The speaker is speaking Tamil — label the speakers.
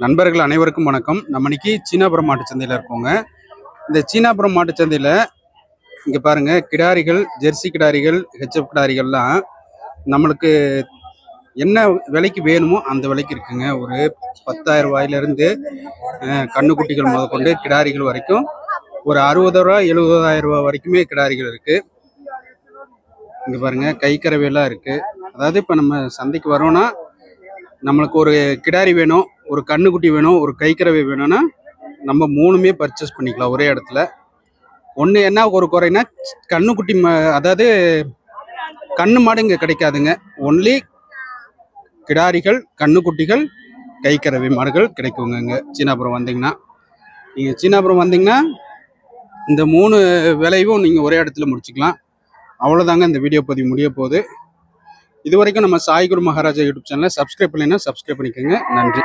Speaker 1: நண்பர்கள் அனைவருக்கும் வணக்கம். நம்ம இன்னைக்கு சீனாபுரம் மாட்டுச்சந்தையில் இருக்கோங்க. இந்த சீனாபுரம் மாட்டுச்சந்தையில் இங்கே பாருங்க, கிடாரிகள், ஜெர்சி கிடாரிகள், ஹெச்எஃப் கிடாரிகள்லாம் நம்மளுக்கு என்ன விலைக்கு வேணுமோ அந்த விலைக்கு இருக்குங்க. ஒரு 10,000 ரூபாயிலிருந்து கண்ணுக்குட்டிகள் முதற்கொண்டு கிடாரிகள் வரைக்கும் ஒரு 60 ரூபா 70,000 ரூபா வரைக்குமே கிடாரிகள் இருக்கு. இங்கே பாருங்க, கைக்கறவையெல்லாம் இருக்கு. அதாவது இப்போ நம்ம சந்தைக்கு வரோம்னா நம்மளுக்கு ஒரு கிடாரி வேணும், ஒரு கண்ணுக்குட்டி வேணும், ஒரு கைக்கறவை வேணும்னா நம்ம மூணுமே பர்ச்சேஸ் பண்ணிக்கலாம் ஒரே இடத்துல. ஒன்று என்ன ஒரு குறைனா கண்ணுக்குட்டி அதாவது கண்ணு மாடு இங்கே கிடைக்காதுங்க. ஒன்லி கிடாரிகள், கண்ணுக்குட்டிகள், கைக்கறவை மாடுகள் கிடைக்குங்க இங்கே சீனாபுரம் வந்தீங்கன்னா. நீங்கள் சீனாபுரம் வந்தீங்கன்னா இந்த 3 விலையும் நீங்கள் ஒரே இடத்துல முடிச்சுக்கலாம். அவ்வளோதாங்க இந்த வீடியோ பதிவு முடிய போகுது. இது வரைக்கும் நம்ம சாய் குரு மகாராஜா யூடியூப் சேனலை சப்ஸ்கிரைப் பண்ணலைன்னா சப்ஸ்கிரைப் பண்ணிக்கோங்க. நன்றி.